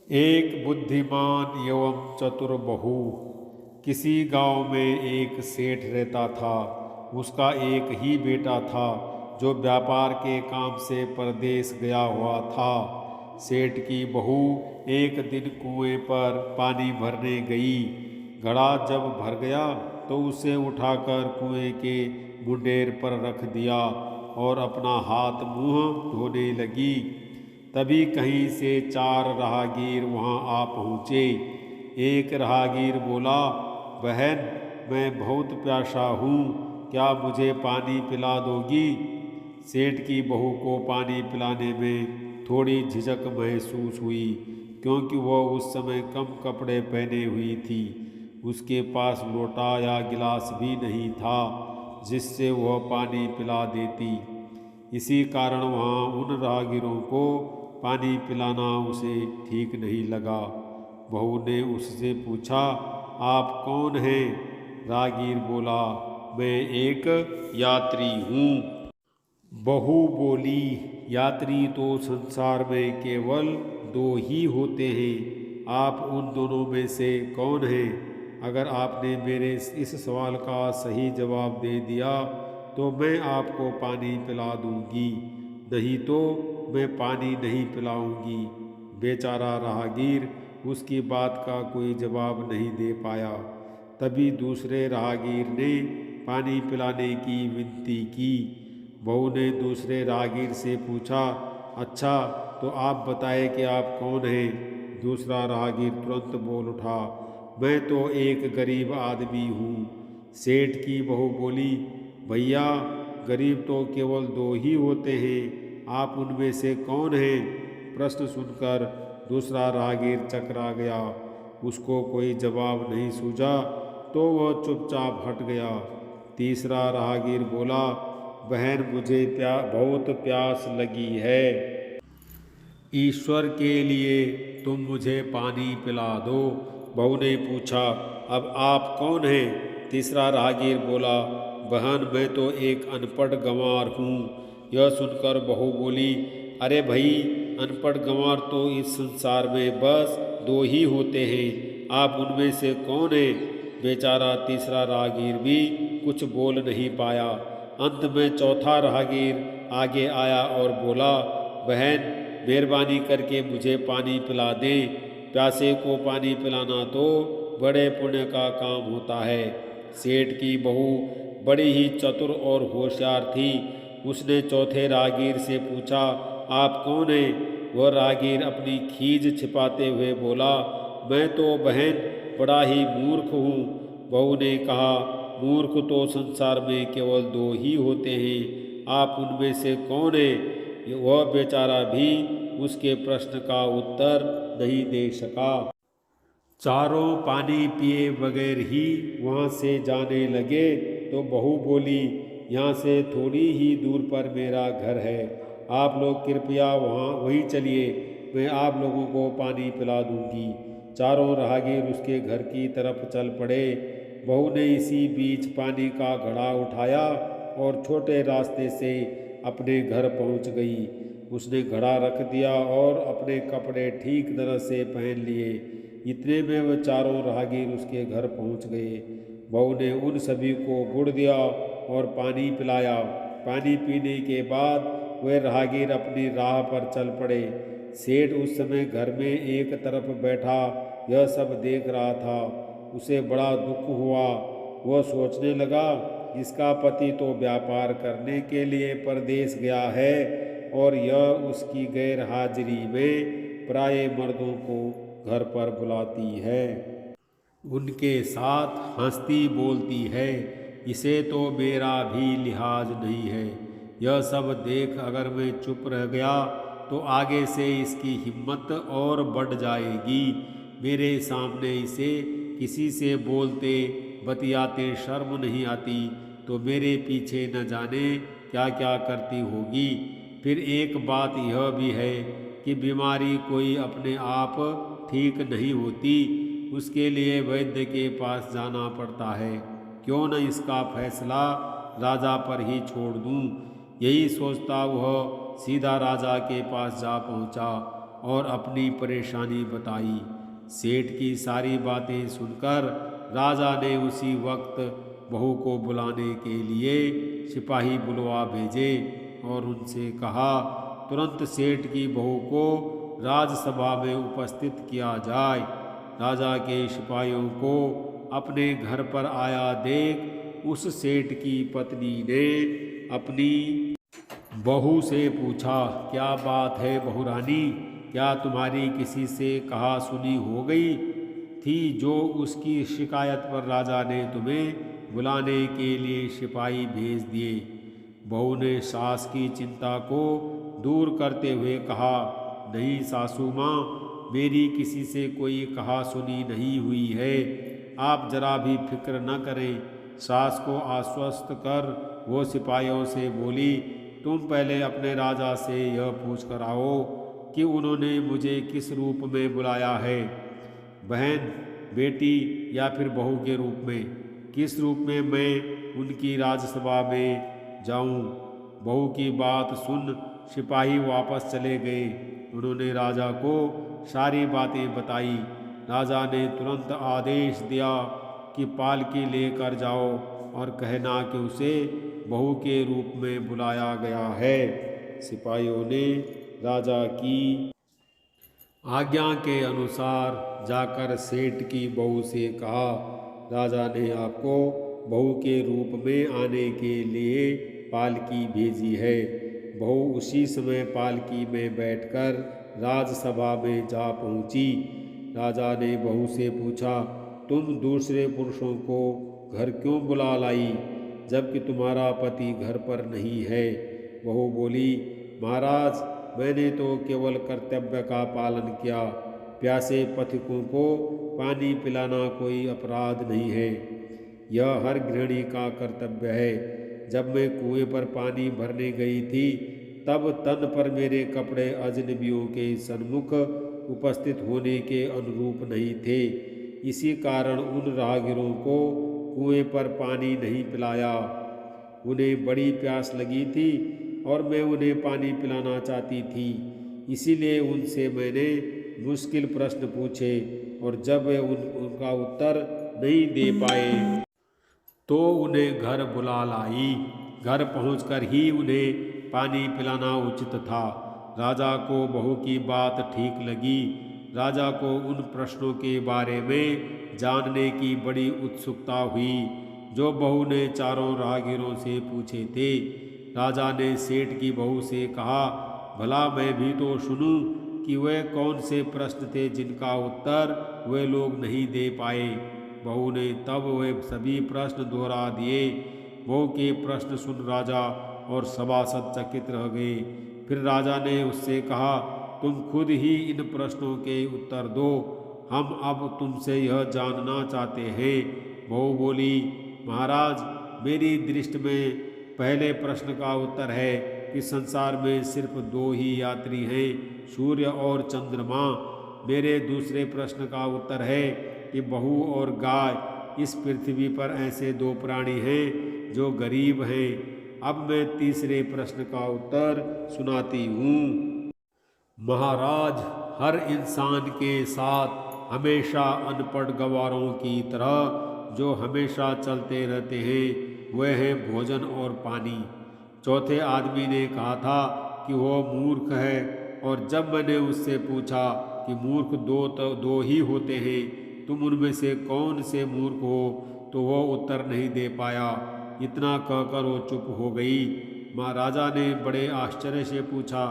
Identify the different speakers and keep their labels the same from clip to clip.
Speaker 1: एक बुद्धिमान एवं चतुर बहू। किसी गांव में एक सेठ रहता था। उसका एक ही बेटा था जो व्यापार के काम से परदेश गया हुआ था। सेठ की बहू एक दिन कुएं पर पानी भरने गई। घड़ा जब भर गया तो उसे उठाकर कुएं के मुंडेर पर रख दिया और अपना हाथ मुंह धोने लगी। तभी कहीं से चार राहगीर वहां आ पहुँचे। एक राहगीर बोला, बहन, मैं बहुत प्यासा हूँ, क्या मुझे पानी पिला दोगी? सेठ की बहू को पानी पिलाने में थोड़ी झिझक महसूस हुई, क्योंकि वह उस समय कम कपड़े पहने हुई थी। उसके पास लोटा या गिलास भी नहीं था जिससे वह पानी पिला देती। इसी कारण वहाँ उन राहगीरों को पानी पिलाना उसे ठीक नहीं लगा। बहू ने उससे पूछा, आप कौन हैं? राहगीर बोला, मैं एक यात्री हूँ। बहू बोली, यात्री तो संसार में केवल दो ही होते हैं। आप उन दोनों में से कौन हैं? अगर आपने मेरे इस सवाल का सही जवाब दे दिया तो मैं आपको पानी पिला दूंगी, नहीं तो मैं पानी नहीं पिलाऊंगी। बेचारा राहगीर उसकी बात का कोई जवाब नहीं दे पाया। तभी दूसरे राहगीर ने पानी पिलाने की विनती की। बहू ने दूसरे राहगीर से पूछा, अच्छा, तो आप बताएं कि आप कौन हैं? दूसरा राहगीर तुरंत बोल उठा, मैं तो एक गरीब आदमी हूँ। सेठ की बहू बोली, भैया, गरीब तो केवल दो ही होते हैं, आप उनमें से कौन हैं? प्रश्न सुनकर दूसरा राहगीर चकरा गया। उसको कोई जवाब नहीं सूझा तो वह चुपचाप हट गया। तीसरा राहगीर बोला, बहन, मुझे बहुत प्यास लगी है, ईश्वर के लिए तुम मुझे पानी पिला दो। बहू ने पूछा, अब आप कौन हैं? तीसरा राहगीर बोला, बहन, मैं तो एक अनपढ़ गंवार हूँ। यह सुनकर बहू बोली, अरे भाई, अनपढ़ गंवार तो इस संसार में बस दो ही होते हैं, आप उनमें से कौन हैं? बेचारा तीसरा राहगीर भी कुछ बोल नहीं पाया। अंत में चौथा राहगीर आगे आया और बोला, बहन, मेहरबानी करके मुझे पानी पिला दें। प्यासे को पानी पिलाना तो बड़े पुण्य का काम होता है। सेठ की बहू बड़ी ही चतुर और होशियार थी। उसने चौथे राहगीर से पूछा, आप कौन हैं? वह राहगीर अपनी खीज छिपाते हुए बोला, मैं तो बहन बड़ा ही मूर्ख हूँ। बहू ने कहा, मूर्ख तो संसार में केवल दो ही होते हैं, आप उनमें से कौन हैं? वह बेचारा भी उसके प्रश्न का उत्तर नहीं दे सका। चारों पानी पिए बगैर ही वहाँ से जाने लगे तो बहू बोली, यहाँ से थोड़ी ही दूर पर मेरा घर है, आप लोग कृपया वहीं चलिए, मैं आप लोगों को पानी पिला दूंगी। चारों राहगीर उसके घर की तरफ चल पड़े। बहू ने इसी बीच पानी का घड़ा उठाया और छोटे रास्ते से अपने घर पहुंच गई। उसने घड़ा रख दिया और अपने कपड़े ठीक तरह से पहन लिए। इतने में वह चारों राहगीर उसके घर पहुंच गए। बहू ने उन सभी को गुड़ दिया और पानी पिलाया। पानी पीने के बाद वह राहगीर अपनी राह पर चल पड़े। सेठ उस समय घर में एक तरफ बैठा यह सब देख रहा था। उसे बड़ा दुख हुआ। वह सोचने लगा, इसका पति तो व्यापार करने के लिए परदेश गया है और यह उसकी गैर हाजिरी में पराये मर्दों को घर पर बुलाती है, उनके साथ हंसती बोलती है। इसे तो मेरा भी लिहाज नहीं है। यह सब देख अगर मैं चुप रह गया तो आगे से इसकी हिम्मत और बढ़ जाएगी। मेरे सामने इसे किसी से बोलते बतियाते शर्म नहीं आती तो मेरे पीछे न जाने क्या क्या करती होगी। फिर एक बात यह भी है कि बीमारी कोई अपने आप ठीक नहीं होती, उसके लिए वैद्य के पास जाना पड़ता है। क्यों न इसका फैसला राजा पर ही छोड़ दूं। यही सोचता वह सीधा राजा के पास जा पहुंचा और अपनी परेशानी बताई। सेठ की सारी बातें सुनकर राजा ने उसी वक्त बहू को बुलाने के लिए सिपाही बुलवा भेजे और उनसे कहा, तुरंत सेठ की बहू को राजसभा में उपस्थित किया जाए। राजा के सिपाहियों को अपने घर पर आया देख उस सेठ की पत्नी ने अपनी बहू से पूछा, क्या बात है बहुरानी, क्या तुम्हारी किसी से कहा सुनी हो गई थी जो उसकी शिकायत पर राजा ने तुम्हें बुलाने के लिए सिपाही भेज दिए। बहू ने सास की चिंता को दूर करते हुए कहा, नहीं सासू माँ, मेरी किसी से कोई कहा सुनी नहीं हुई है, आप जरा भी फिक्र न करें। सास को आश्वस्त कर वो सिपाहियों से बोली, तुम पहले अपने राजा से यह पूछ कर आओ कि उन्होंने मुझे किस रूप में बुलाया है, बहन, बेटी या फिर बहू के रूप में, किस रूप में मैं उनकी राजसभा में जाऊं। बहू की बात सुन सिपाही वापस चले गए। उन्होंने राजा को सारी बातें बताई। राजा ने तुरंत आदेश दिया कि पालकी लेकर जाओ और कहना कि उसे बहू के रूप में बुलाया गया है। सिपाहियों ने राजा की आज्ञा के अनुसार जाकर सेठ की बहू से कहा, राजा ने आपको बहू के रूप में आने के लिए पालकी भेजी है। बहू उसी समय पालकी में बैठकर राजसभा में जा पहुंची। राजा ने बहू से पूछा, तुम दूसरे पुरुषों को घर क्यों बुला लाई जबकि तुम्हारा पति घर पर नहीं है। बहू बोली, महाराज, मैंने तो केवल कर्तव्य का पालन किया। प्यासे पथिकों को पानी पिलाना कोई अपराध नहीं है, यह हर गृहिणी का कर्तव्य है। जब मैं कुएं पर पानी भरने गई थी तब तन पर मेरे कपड़े अजनबियों के सन्मुख उपस्थित होने के अनुरूप नहीं थे। इसी कारण उन राहगीरों को कुएं पर पानी नहीं पिलाया। उन्हें बड़ी प्यास लगी थी और मैं उन्हें पानी पिलाना चाहती थी, इसीलिए उनसे मैंने मुश्किल प्रश्न पूछे और जब वे उनका उत्तर नहीं दे पाए तो उन्हें घर बुला लाई। घर पहुंचकर ही उन्हें पानी पिलाना उचित था। राजा को बहू की बात ठीक लगी। राजा को उन प्रश्नों के बारे में जानने की बड़ी उत्सुकता हुई जो बहू ने चारों राहगीरों से पूछे थे। राजा ने सेठ की बहू से कहा, भला मैं भी तो सुनूं कि वे कौन से प्रश्न थे जिनका उत्तर वे लोग नहीं दे पाए। बहू ने तब वे सभी प्रश्न दोहरा दिए। बहू के प्रश्न सुन राजा और सभासद चकित रह गए। फिर राजा ने उससे कहा, तुम खुद ही इन प्रश्नों के उत्तर दो, हम अब तुमसे यह जानना चाहते हैं। बहू बोली, महाराज, मेरी दृष्टि में पहले प्रश्न का उत्तर है कि संसार में सिर्फ दो ही यात्री हैं, सूर्य और चंद्रमा। मेरे दूसरे प्रश्न का उत्तर है कि बहू और गाय, इस पृथ्वी पर ऐसे दो प्राणी हैं जो गरीब हैं। अब मैं तीसरे प्रश्न का उत्तर सुनाती हूँ। महाराज, हर इंसान के साथ हमेशा अनपढ़ गवारों की तरह जो हमेशा चलते रहते हैं वह है भोजन और पानी। चौथे आदमी ने कहा था कि वह मूर्ख है और जब मैंने उससे पूछा कि मूर्ख दो ही होते हैं, तुम उनमें से कौन से मूर्ख हो, तो वह उत्तर नहीं दे पाया। इतना कहकर वो चुप हो गई। महाराजा ने बड़े आश्चर्य से पूछा,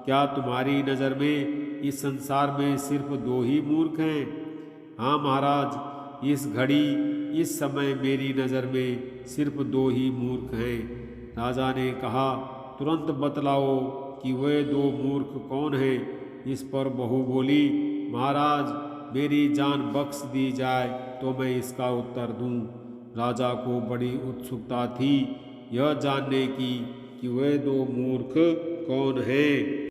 Speaker 1: क्या तुम्हारी नज़र में इस संसार में सिर्फ दो ही मूर्ख हैं? हाँ महाराज, इस घड़ी इस समय मेरी नज़र में सिर्फ दो ही मूर्ख हैं। राजा ने कहा, तुरंत बतलाओ कि वे दो मूर्ख कौन हैं। इस पर बहू बोली, महाराज, मेरी जान बख्श दी जाए तो मैं इसका उत्तर दूं। राजा को बड़ी उत्सुकता थी यह जानने की कि वे दो मूर्ख कौन हैं।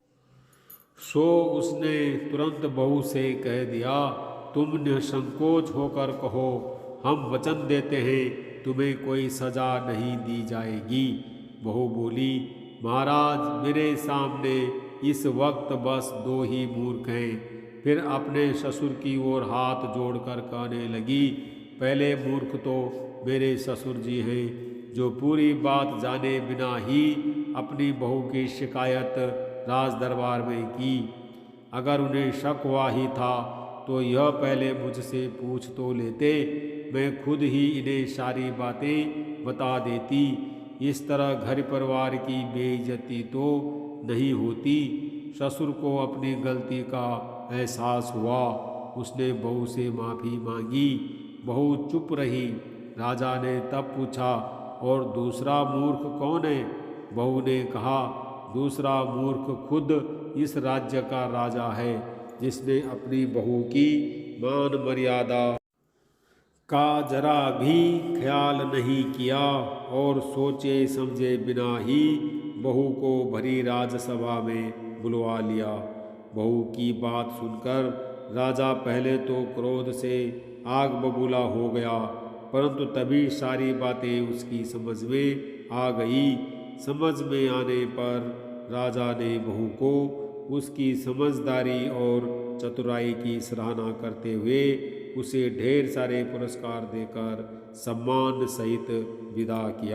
Speaker 1: सो उसने तुरंत बहू से कह दिया, तुम निसंकोच होकर कहो, हम वचन देते हैं तुम्हें कोई सजा नहीं दी जाएगी। बहू बोली, महाराज, मेरे सामने इस वक्त बस दो ही मूर्ख हैं। फिर अपने ससुर की ओर हाथ जोड़कर कहने लगी, पहले मूर्ख तो मेरे ससुर जी हैं, जो पूरी बात जाने बिना ही अपनी बहू की शिकायत राज दरबार में की। अगर उन्हें शक हुआ ही था तो यह पहले मुझसे पूछ तो लेते, मैं खुद ही इन्हें सारी बातें बता देती। इस तरह घर परिवार की बेइज्जती तो नहीं होती। ससुर को अपनी गलती का एहसास हुआ। उसने बहू से माफ़ी मांगी। बहू चुप रही। राजा ने तब पूछा, और दूसरा मूर्ख कौन है? बहू ने कहा, दूसरा मूर्ख खुद इस राज्य का राजा है, जिसने अपनी बहू की मान मर्यादा का जरा भी ख्याल नहीं किया और सोचे समझे बिना ही बहू को भरी राजसभा में बुलवा लिया। बहू की बात सुनकर राजा पहले तो क्रोध से आग बबूला हो गया, परंतु तभी सारी बातें उसकी समझ में आ गई। समझ में आने पर राजा ने बहू को उसकी समझदारी और चतुराई की सराहना करते हुए उसे ढेर सारे पुरस्कार देकर सम्मान सहित विदा किया।